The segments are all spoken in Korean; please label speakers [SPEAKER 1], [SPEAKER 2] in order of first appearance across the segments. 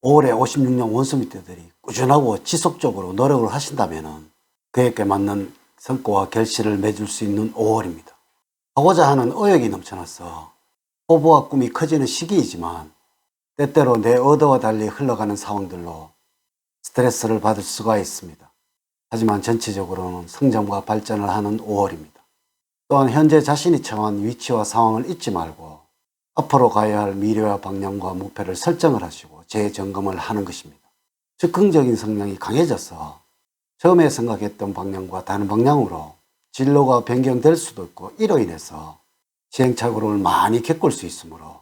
[SPEAKER 1] 올해 56년 원수밑들이 꾸준하고 지속적으로 노력을 하신다면 그에게 맞는 성과와 결실을 맺을 수 있는 5월입니다. 하고자 하는 의욕이 넘쳐나서 포부와 꿈이 커지는 시기이지만 때때로 내 의도와 달리 흘러가는 상황들로 스트레스를 받을 수가 있습니다. 하지만 전체적으로는 성장과 발전을 하는 5월입니다. 또한 현재 자신이 처한 위치와 상황을 잊지 말고 앞으로 가야 할 미래와 방향과 목표를 설정을 하시고 재점검을 하는 것입니다. 즉흥적인 성향이 강해져서 처음에 생각했던 방향과 다른 방향으로 진로가 변경될 수도 있고 이로 인해서 시행착오를 많이 겪을 수 있으므로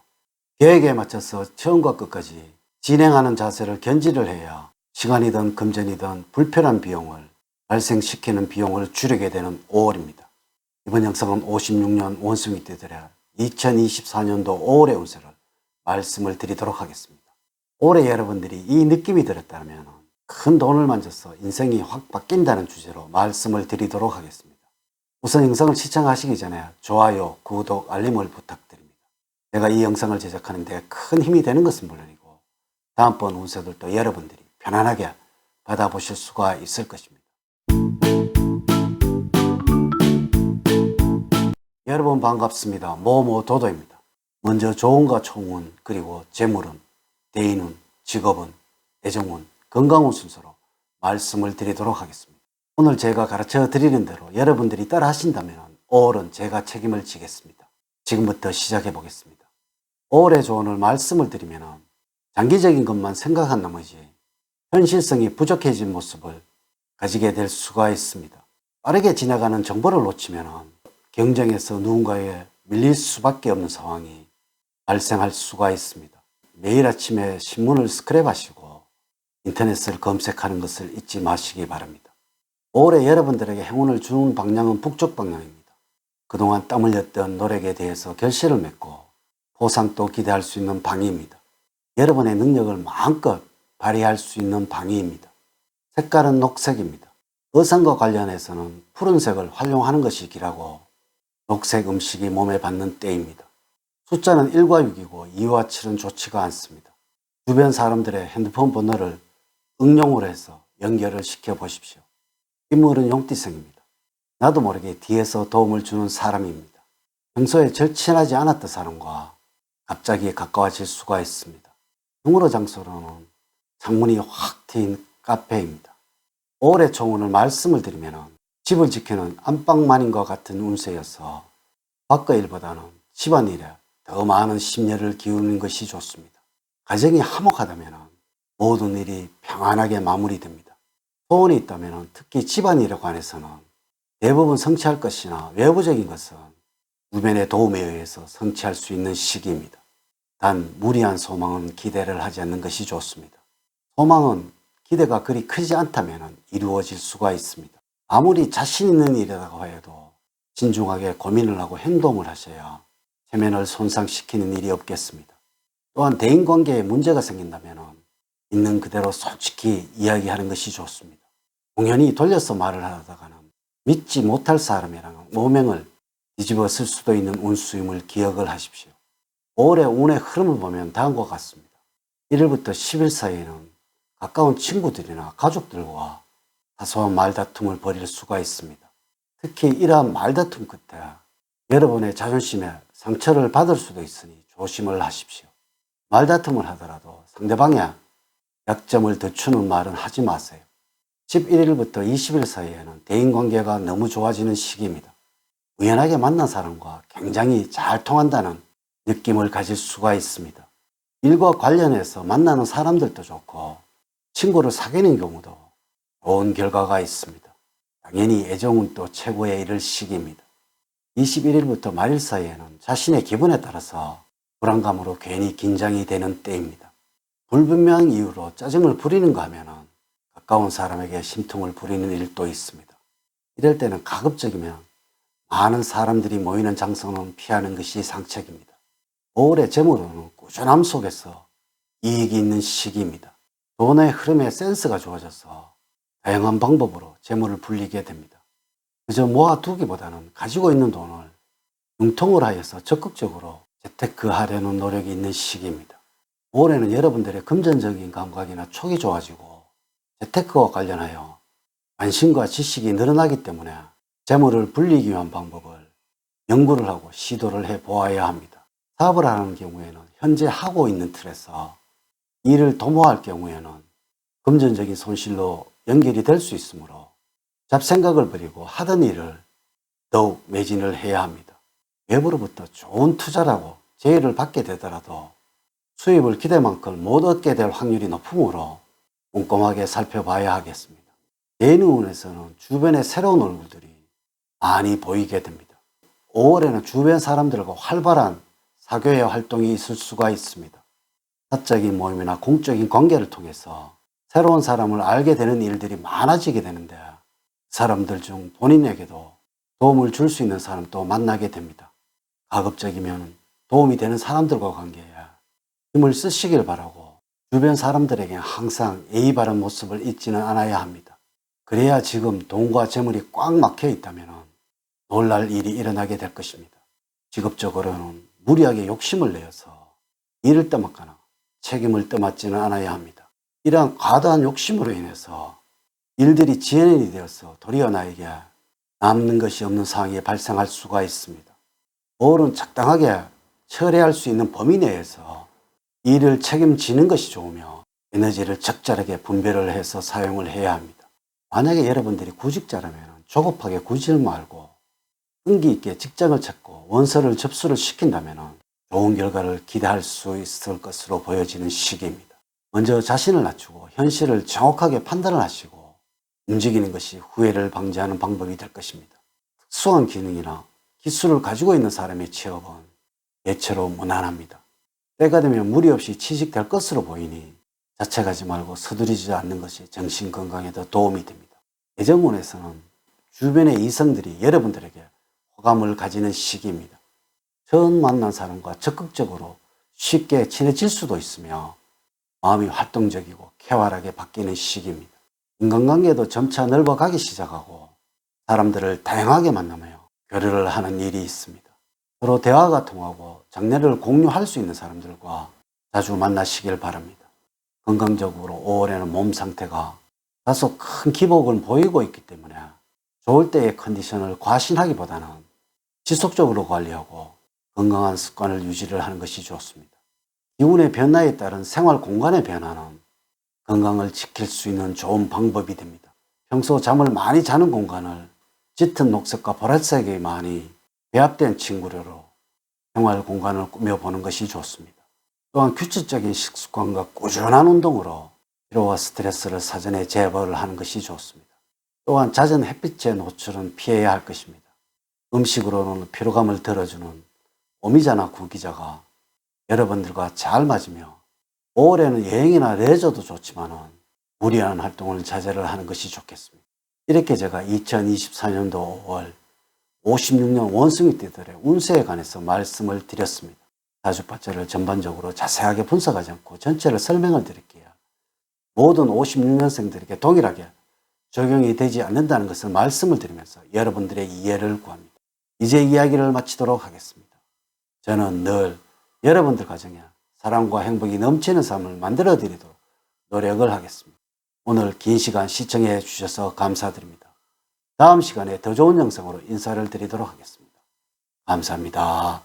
[SPEAKER 1] 계획에 맞춰서 처음과 끝까지 진행하는 자세를 견지를 해야 시간이든 금전이든 불편한 비용을 발생시키는 비용을 줄이게 되는 5월입니다. 이번 영상은 56년 원숭이띠들의 2024년도 5월의 운세를 말씀을 드리도록 하겠습니다. 올해 여러분들이 이 느낌이 들었다면 큰 돈을 만져서 인생이 확 바뀐다는 주제로 말씀을 드리도록 하겠습니다. 우선 영상을 시청하시기 전에 좋아요, 구독, 알림을 부탁드립니다. 제가 이 영상을 제작하는 데 큰 힘이 되는 것은 물론이고 다음번 운세들도 여러분들이 편안하게 받아보실 수가 있을 것입니다. 여러분 반갑습니다. 모모도도입니다. 먼저 좋은과 총운, 그리고 재물운, 대인운, 직업운, 애정운, 건강운 순서로 말씀을 드리도록 하겠습니다. 오늘 제가 가르쳐 드리는 대로 여러분들이 따라 하신다면 5월은 제가 책임을 지겠습니다. 지금부터 시작해 보겠습니다. 5월의 조언을 말씀을 드리면 장기적인 것만 생각한 나머지 현실성이 부족해진 모습을 가지게 될 수가 있습니다. 빠르게 지나가는 정보를 놓치면 경쟁에서 누군가에 밀릴 수밖에 없는 상황이 발생할 수가 있습니다. 매일 아침에 신문을 스크랩하시고 인터넷을 검색하는 것을 잊지 마시기 바랍니다. 올해 여러분들에게 행운을 주는 방향은 북쪽 방향입니다. 그동안 땀 흘렸던 노력에 대해서 결실을 맺고 보상도 기대할 수 있는 방위입니다. 여러분의 능력을 마음껏 발휘할 수 있는 방위입니다. 색깔은 녹색입니다. 의상과 관련해서는 푸른색을 활용하는 것이 길하고 녹색 음식이 몸에 받는 때입니다. 숫자는 1과 6이고 2와 7은 좋지가 않습니다. 주변 사람들의 핸드폰 번호를 응용을 해서 연결을 시켜 보십시오. 인물은 용띠성입니다. 나도 모르게 뒤에서 도움을 주는 사람입니다. 평소에 절친하지 않았던 사람과 갑자기 가까워질 수가 있습니다. 휴무로 장소로는 창문이 확 트인 카페입니다. 올해 총운을 말씀을 드리면 집을 지키는 안방마님과 같은 운세여서 밖의 일보다는 집안일에 더 많은 심려를 기울이는 것이 좋습니다. 가정이 화목하다면 모든 일이 평안하게 마무리됩니다. 소원이 있다면 특히 집안일에 관해서는 대부분 성취할 것이나 외부적인 것은 주변의 도움에 의해서 성취할 수 있는 시기입니다. 단 무리한 소망은 기대를 하지 않는 것이 좋습니다. 소망은 기대가 그리 크지 않다면 이루어질 수가 있습니다. 아무리 자신 있는 일이라고 해도 신중하게 고민을 하고 행동을 하셔야 체면을 손상시키는 일이 없겠습니다. 또한 대인관계에 문제가 생긴다면 있는 그대로 솔직히 이야기하는 것이 좋습니다. 공연히 돌려서 말을 하다가는 믿지 못할 사람이라는 오명을 뒤집어 쓸 수도 있는 운수임을 기억을 하십시오. 올해 운의 흐름을 보면 다음과 같습니다. 1일부터 10일 사이에는 가까운 친구들이나 가족들과 사소한 말다툼을 벌일 수가 있습니다. 특히 이러한 말다툼 끝에 여러분의 자존심에 상처를 받을 수도 있으니 조심을 하십시오. 말다툼을 하더라도 상대방의 약점을 늦추는 말은 하지 마세요. 11일부터 20일 사이에는 대인관계가 너무 좋아지는 시기입니다. 우연하게 만난 사람과 굉장히 잘 통한다는 느낌을 가질 수가 있습니다. 일과 관련해서 만나는 사람들도 좋고 친구를 사귀는 경우도 좋은 결과가 있습니다. 당연히 애정은 또 최고에 이를 시기입니다. 21일부터 말일 사이에는 자신의 기분에 따라서 불안감으로 괜히 긴장이 되는 때입니다. 불분명한 이유로 짜증을 부리는가 하면 가까운 사람에게 심통을 부리는 일도 있습니다. 이럴 때는 가급적이면 많은 사람들이 모이는 장소는 피하는 것이 상책입니다. 5월의 재물은 꾸준함 속에서 이익이 있는 시기입니다. 돈의 흐름에 센스가 좋아져서 다양한 방법으로 재물을 불리게 됩니다. 그저 모아두기보다는 가지고 있는 돈을 융통을 하여서 적극적으로 재테크하려는 노력이 있는 시기입니다. 올해는 여러분들의 금전적인 감각이나 촉이 좋아지고 재테크와 관련하여 관심과 지식이 늘어나기 때문에 재물을 불리기 위한 방법을 연구를 하고 시도를 해 보아야 합니다. 사업을 하는 경우에는 현재 하고 있는 틀에서 일을 도모할 경우에는 금전적인 손실로 연결이 될 수 있으므로 잡생각을 버리고 하던 일을 더욱 매진을 해야 합니다. 외부로부터 좋은 투자라고 제의를 받게 되더라도 수입을 기대만큼 못 얻게 될 확률이 높으므로 꼼꼼하게 살펴봐야 하겠습니다. 예능운에서는 주변에 새로운 얼굴들이 많이 보이게 됩니다. 5월에는 주변 사람들과 활발한 사교의 활동이 있을 수가 있습니다. 사적인 모임이나 공적인 관계를 통해서 새로운 사람을 알게 되는 일들이 많아지게 되는데 사람들 중 본인에게도 도움을 줄 수 있는 사람도 만나게 됩니다. 가급적이면 도움이 되는 사람들과 관계에 힘을 쓰시길 바라고 주변 사람들에게 항상 예의 바른 모습을 잊지는 않아야 합니다. 그래야 지금 돈과 재물이 꽉 막혀 있다면 놀랄 일이 일어나게 될 것입니다. 직업적으로는 무리하게 욕심을 내어서 일을 떠맡거나 책임을 떠맡지는 않아야 합니다. 이러한 과다한 욕심으로 인해서 일들이 지연이 되어서 도리어 나에게 남는 것이 없는 상황이 발생할 수가 있습니다. 5월은 적당하게 처리할 수 있는 범위 내에서 일을 책임지는 것이 좋으며 에너지를 적절하게 분배를 해서 사용을 해야 합니다. 만약에 여러분들이 구직자라면 조급하게 구직을 말고 끈기 있게 직장을 찾고 원서를 접수를 시킨다면 좋은 결과를 기대할 수 있을 것으로 보여지는 시기입니다. 먼저 자신을 낮추고 현실을 정확하게 판단을 하시고 움직이는 것이 후회를 방지하는 방법이 될 것입니다. 특수한 기능이나 기술을 가지고 있는 사람의 취업은 대체로 무난합니다. 때가 되면 무리 없이 취직될 것으로 보이니 자책하지 말고 서두르지 않는 것이 정신 건강에도 도움이 됩니다. 애정운에서는 주변의 이성들이 여러분들에게 호감을 가지는 시기입니다. 처음 만난 사람과 적극적으로 쉽게 친해질 수도 있으며 마음이 활동적이고 쾌활하게 바뀌는 시기입니다. 인간관계도 점차 넓어가기 시작하고 사람들을 다양하게 만나며 교류를 하는 일이 있습니다. 서로 대화가 통하고 장래를 공유할 수 있는 사람들과 자주 만나시길 바랍니다. 건강적으로 5월에는 몸 상태가 다소 큰 기복을 보이고 있기 때문에 좋을 때의 컨디션을 과신하기보다는 지속적으로 관리하고 건강한 습관을 유지를 하는 것이 좋습니다. 기온의 변화에 따른 생활 공간의 변화는 건강을 지킬 수 있는 좋은 방법이 됩니다. 평소 잠을 많이 자는 공간을 짙은 녹색과 보라색이 많이 배합된 층으로 생활 공간을 꾸며보는 것이 좋습니다. 또한 규칙적인 식습관과 꾸준한 운동으로 피로와 스트레스를 사전에 제거를 하는 것이 좋습니다. 또한 잦은 햇빛의 노출은 피해야 할 것입니다. 음식으로는 피로감을 덜어주는 오미자나 구기자가 여러분들과 잘 맞으며 5월에는 여행이나 레저도 좋지만 무리한 활동을 자제를 하는 것이 좋겠습니다. 이렇게 제가 2024년도 5월 56년 원숭이띠들의 운세에 관해서 말씀을 드렸습니다. 사주파절을 전반적으로 자세하게 분석하지 않고 전체를 설명을 드릴게요. 모든 56년생들에게 동일하게 적용이 되지 않는다는 것을 말씀을 드리면서 여러분들의 이해를 구합니다. 이제 이야기를 마치도록 하겠습니다. 저는 늘 여러분들 가정에 사랑과 행복이 넘치는 삶을 만들어 드리도록 노력을 하겠습니다. 오늘 긴 시간 시청해 주셔서 감사드립니다. 다음 시간에 더 좋은 영상으로 인사를 드리도록 하겠습니다. 감사합니다.